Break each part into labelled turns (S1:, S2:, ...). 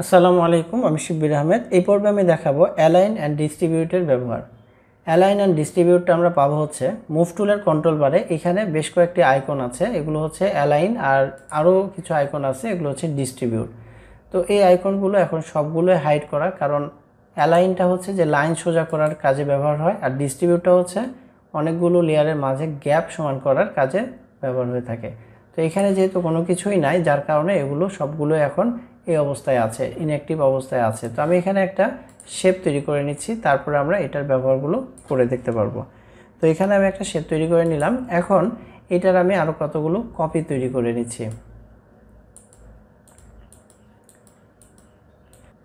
S1: আসসালামু আলাইকুম, আমি শিব্বির আহমেদ। এই পর্বে আমি দেখাবো অ্যালাইন অ্যান্ড ডিস্ট্রিবিউটের ব্যবহার। অ্যালাইন অ্যান্ড ডিস্ট্রিবিউটটা আমরা পাবো হচ্ছে মুভ টুলের কন্ট্রোল বারে। এখানে বেশ কয়েকটি আইকন আছে, এগুলো হচ্ছে অ্যালাইন, আর আরও কিছু আইকন আছে, এগুলো হচ্ছে ডিস্ট্রিবিউট। তো এই আইকনগুলো এখন সবগুলোই হাইড করা, কারণ অ্যালাইনটা হচ্ছে যে লাইন সোজা করার কাজে ব্যবহার হয়, আর ডিস্ট্রিবিউটটা হচ্ছে অনেকগুলো লেয়ারের মাঝে গ্যাপ সমান করার কাজে ব্যবহার হয়ে থাকে। তো এখানে যেহেতু কোনো কিছুই নাই, যার কারণে এগুলো সবগুলো এখন এই অবস্থায় আছে, ইনঅ্যাক্টিভ অবস্থায় আছে। তো আমি এখানে একটা শেপ তৈরি করে নিচ্ছি, তারপরে আমরা এটার ব্যবহারগুলো করে দেখতে পারবো। তো এখানে আমি একটা শেপ তৈরি করে নিলাম। এখন এটার আমি আরও কতগুলো কপি তৈরি করে নিচ্ছি।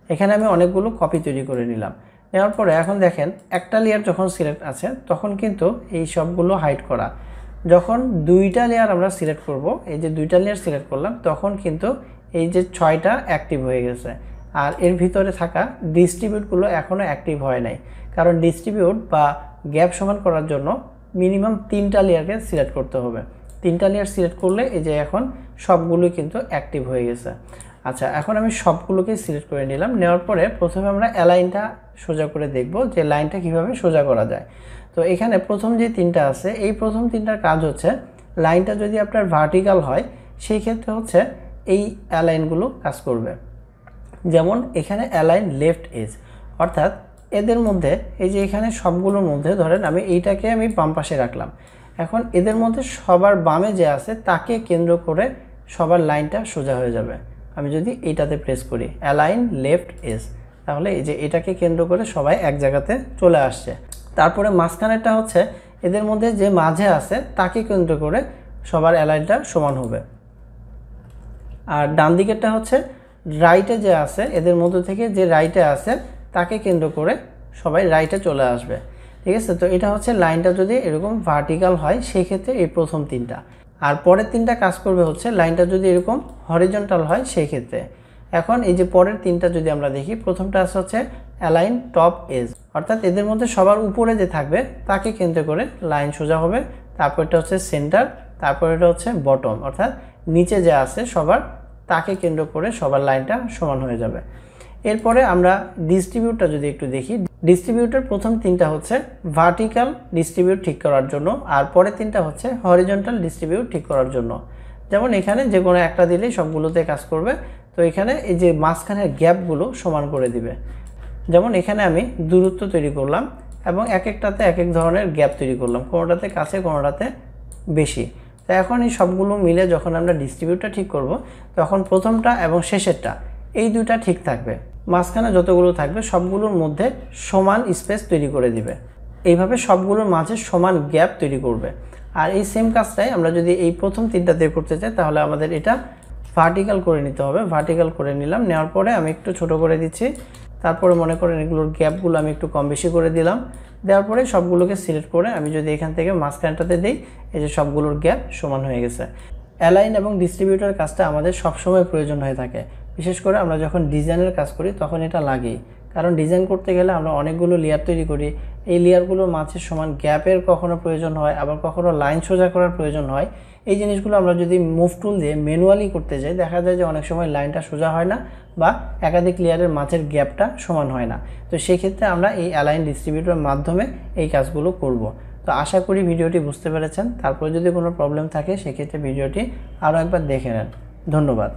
S1: এখানে আমি অনেকগুলো কপি তৈরি করে নিলাম। নেওয়ার পরে এখন দেখেন, একটা লেয়ার যখন সিলেক্ট আছে তখন কিন্তু এই সবগুলো হাইড করা। যখন দুইটা লেয়ার আমরা সিলেক্ট করব, এই যে দুইটা লেয়ার সিলেক্ট করলাম, তখন কিন্তু এই যে 6টা অ্যাক্টিভ হয়ে গেছে। আর এর ভিতরে থাকা ডিস্ট্রিবিউটগুলো এখনও অ্যাক্টিভ হয় নাই, কারণ ডিস্ট্রিবিউট বা গ্যাপ সমান করার জন্য মিনিমাম 3টা লেয়ারকে সিলেক্ট করতে হবে। 3টা লেয়ার সিলেক্ট করলে এই যে এখন সবগুলোই কিন্তু অ্যাক্টিভ হয়ে গেছে। আচ্ছা, এখন আমি সবগুলোকে সিলেক্ট করে নিলাম। নেওয়ার পরে প্রথমে আমরা অ্যালাইনটা সোজা করে দেখব যে লাইনটা কিভাবে সোজা করা যায়। তো এখানে প্রথম যে 3টা আছে, এই প্রথম 3টার কাজ হচ্ছে, লাইনটা যদি আপনার ভার্টিক্যাল হয় সেই ক্ষেত্রে হচ্ছে এই অ্যালাইনগুলো কাজ করবে। যেমন এখানে অ্যালাইন লেফট এজ, অর্থাৎ এদের মধ্যে এই যে এখানে সবগুলোর মধ্যে ধরেন আমি এইটাকে আমি বাম পাশে রাখলাম। এখন এদের মধ্যে সবার বামে যে আছে তাকে কেন্দ্র করে সবার লাইনটা সোজা হয়ে যাবে। আমি যদি এইটাতে প্রেস করি অ্যালাইন লেফট এজ, তাহলে এই যে এটাকে কেন্দ্র করে সবাই এক জায়গাতে চলে আসছে। তারপরে মাঝখানেরটা হচ্ছে এদের মধ্যে যে মাঝে আছে তাকে কেন্দ্র করে সবার অ্যালাইনটা সমান হবে। আর ডান দিকেরটা হচ্ছে রাইটে যে আছে, এদের মধ্য থেকে যে রাইটে আছে তাকে কেন্দ্র করে সবাই রাইটে চলে আসবে। ঠিক আছে, তো এটা হচ্ছে লাইনটা যদি এরকম ভার্টিক্যাল হয় সেই ক্ষেত্রে এই প্রথম 3টা। আর পরের 3টা কাজ করবে হচ্ছে লাইনটা যদি এরকম হরিজন্টাল হয় সেই ক্ষেত্রে। এখন এই যে পরের 3টা যদি আমরা দেখি, প্রথমটা আছে হচ্ছে অ্যালাইন টপ এজ, অর্থাৎ এদের মধ্যে সবার উপরে যে থাকবে তাকে কেন্দ্র করে লাইন সোজা হবে। তারপরটা হচ্ছে সেন্টার, তারপর এটা হচ্ছে বটম, অর্থাৎ নিচে যে আছে সবার তাকে কেন্দ্র করে সবার লাইনটা সমান হয়ে যাবে। এরপরে আমরা ডিস্ট্রিবিউটটা যদি একটু দেখি, ডিস্ট্রিবিউটের প্রথম 3টা হচ্ছে ভার্টিক্যাল ডিস্ট্রিবিউট ঠিক করার জন্য, আর পরের 3টা হচ্ছে হরিজন্টাল ডিস্ট্রিবিউট ঠিক করার জন্য। যেমন এখানে যে কোনো একটা দিলেই সবগুলোতে কাজ করবে। তো এখানে এই যে মাঝখানের গ্যাপগুলো সমান করে দিবে। যেমন এখানে আমি দূরত্ব তৈরি করলাম এবং এক একটাতে এক এক ধরনের গ্যাপ তৈরি করলাম, কোনোটাতে কাছে কোনোটাতে বেশি। তো এখন এই সবগুলো মিলে যখন আমরা ডিস্ট্রিবিউটটা ঠিক করব, তখন প্রথমটা এবং শেষেরটা এই দুইটা ঠিক থাকবে, মাঝখানে যতগুলো থাকবে সবগুলোর মধ্যে সমান স্পেস তৈরি করে দিবে। এইভাবে সবগুলোর মাঝে সমান গ্যাপ তৈরি করবে। আর এই সেম কাজটাই আমরা যদি এই প্রথম 3টাতে করতে চাই, তাহলে আমাদের এটা ভার্টিক্যাল করে নিতে হবে। ভার্টিক্যাল করে নিলাম, নেওয়ার পরে আমি একটু ছোট করে দিচ্ছি। তারপরে মনে করেন এগুলোর গ্যাপগুলো আমি একটু কম বেশি করে দিলাম। দেওয়ার পরে সবগুলোকে সিলেক্ট করে আমি যদি এখান থেকে মাঝখানটাতে দিই, এই যে সবগুলোর গ্যাপ সমান হয়ে গেছে। অ্যালাইন এবং ডিস্ট্রিবিউটার কাজটা আমাদের সবসময় প্রয়োজন হয়ে থাকে, বিশেষ করে আমরা যখন ডিজাইনের কাজ করি তখন এটা লাগেই। কারণ ডিজাইন করতে গেলে আমরা অনেকগুলো লেয়ার তৈরি করি, এই লেয়ারগুলোর মাঝে সমান গ্যাপের কখনো প্রয়োজন হয়, আবার কখনো লাইন সোজা করার প্রয়োজন হয়। এই জিনিসগুলো আমরা যদি মুভ টুল দিয়ে ম্যানুয়ালি করতে যাই, দেখা যায় যে অনেক সময় লাইনটা সোজা হয় না বা একাধিক লেয়ারের মাঝের গ্যাপটা সমান হয় না। তো সেই ক্ষেত্রে আমরা এই অ্যালাইন ডিস্ট্রিবিউটরের মাধ্যমে এই কাজগুলো করব। তো আশা করি ভিডিওটি বুঝতে পেরেছেন। তারপর যদি কোনো প্রবলেম থাকে সেক্ষেত্রে ভিডিওটি আরও একবার দেখে নেন। ধন্যবাদ।